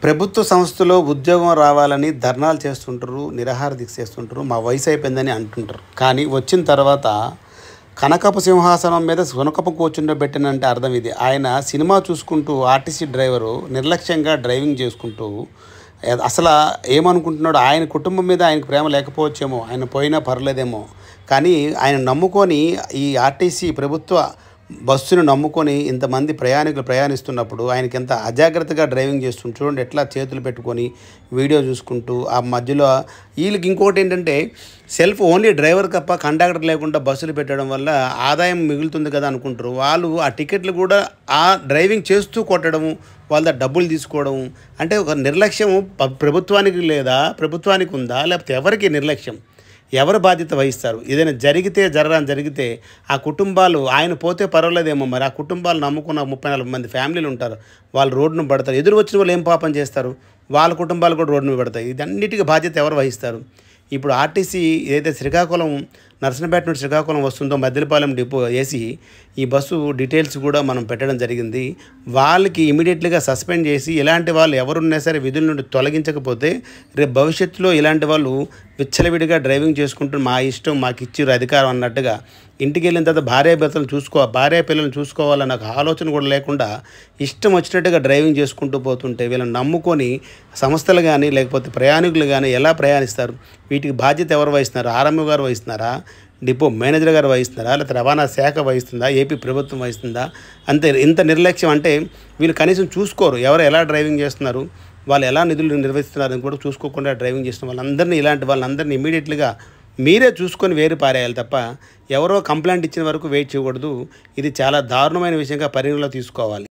ప్రభుత్వ సంస్థలో ఉద్యోగం రావాలని ధర్నాలు చేస్తుంటారు, నిరాహార దీక్ష చేస్తుంటారు, మా వయసు అయిపోయిందని అంటుంటారు. కానీ వచ్చిన తర్వాత కనకపు సింహాసనం మీద సునకపు కూర్చుండబెట్టినంటే అర్థం ఇది. ఆయన సినిమా చూసుకుంటూ ఆర్టీసీ డ్రైవరు నిర్లక్ష్యంగా డ్రైవింగ్ చేసుకుంటూ అసలు ఏమనుకుంటున్నాడు, ఆయన కుటుంబం మీద ఆయనకు ప్రేమ లేకపోవచ్చేమో, ఆయన పోయినా పర్లేదేమో, కానీ ఆయన నమ్ముకొని ఈ ఆర్టీసీ ప్రభుత్వ బస్సును నమ్ముకొని ఇంతమంది ప్రయాణికులు ప్రయాణిస్తున్నప్పుడు ఆయనకి ఎంత అజాగ్రత్తగా డ్రైవింగ్ చేస్తుంటే చూడండి, ఎట్లా చేతులు పెట్టుకొని వీడియో చూసుకుంటూ ఆ మధ్యలో. వీళ్ళకి ఇంకోటి ఏంటంటే సెల్ఫ్ ఓన్లీ డ్రైవర్ తప్ప కండక్టర్ లేకుండా బస్సులు పెట్టడం వల్ల ఆదాయం మిగులుతుంది కదా అనుకుంటారు. వాళ్ళు ఆ టికెట్లు కూడా ఆ డ్రైవింగ్ చేస్తూ కొట్టడము, వాళ్ళ డబ్బులు తీసుకోవడం అంటే ఒక నిర్లక్ష్యం. ప్రభుత్వానికి లేదా ప్రభుత్వానికి ఉందా, లేకపోతే ఎవరికి నిర్లక్ష్యం? ఎవరు బాధ్యత వహిస్తారు? ఏదైనా జరిగితే ఆ కుటుంబాలు, ఆయన పోతే పర్వాలేదేమో, మరి ఆ కుటుంబాలు నమ్ముకున్న 30-40 మంది ఫ్యామిలీలు ఉంటారు, వాళ్ళు రోడ్డును పడతారు. ఎదురు వచ్చిన వాళ్ళు ఏం పాపం చేస్తారు? వాళ్ళ కుటుంబాలు కూడా రోడ్డును పడతాయి. ఇదన్నిటికీ బాధ్యత ఎవరు వహిస్తారు? ఇప్పుడు ఆర్టీసీ ఏదైతే శ్రీకాకుళం నర్సనపేట నుండి శ్రీకాకుళం వస్తుందో మద్దిలపాలెం డిపో వేసి ఈ బస్సు డీటెయిల్స్ కూడా మనం పెట్టడం జరిగింది. వాళ్ళకి ఇమీడియట్లీగా సస్పెండ్ చేసి ఇలాంటి వాళ్ళు ఎవరున్నా సరే విధుల నుండి తొలగించకపోతే రేపు భవిష్యత్తులో ఇలాంటి వాళ్ళు విచ్చలవిడిగా డ్రైవింగ్ చేసుకుంటూ మా ఇష్టం మాకు ఇచ్చిర్రు అధికారం అన్నట్టుగా ఇంటికి వెళ్ళిన తర్వాత భార్య పిల్లలను చూసుకోవాలన్న ఆలోచన కూడా లేకుండా ఇష్టం వచ్చినట్టుగా డ్రైవింగ్ చేసుకుంటూ పోతుంటే వీళ్ళని నమ్ముకొని సంస్థలు కానీ లేకపోతే ప్రయాణికులు కానీ ఎలా ప్రయాణిస్తారు? వీటికి బాధ్యత ఎవరు వహిస్తున్నారు? ఆర్ఎంఓ గారు వహిస్తున్నారా? డిపో మేనేజర్ గారు వహిస్తున్నారా? లేకపోతే రవాణా శాఖ వహిస్తుందా? ఏపీ ప్రభుత్వం వహిస్తుందా? అంతే. ఇంత నిర్లక్ష్యం అంటే వీళ్ళు కనీసం చూసుకోరు, ఎవరు ఎలా డ్రైవింగ్ చేస్తున్నారు, వాళ్ళు ఎలా నిధులు నిర్వహిస్తున్నారని కూడా చూసుకోకుండా డ్రైవింగ్ చేస్తున్న వాళ్ళందరినీ, ఇలాంటి వాళ్ళందరినీ ఇమీడియట్లీగా మీరే చూసుకొని వేరు పారేయాలి తప్ప ఎవరో కంప్లైంట్ ఇచ్చిన వరకు వెయిట్ చేయకూడదు. ఇది చాలా దారుణమైన విషయంగా పరిగణలో తీసుకోవాలి.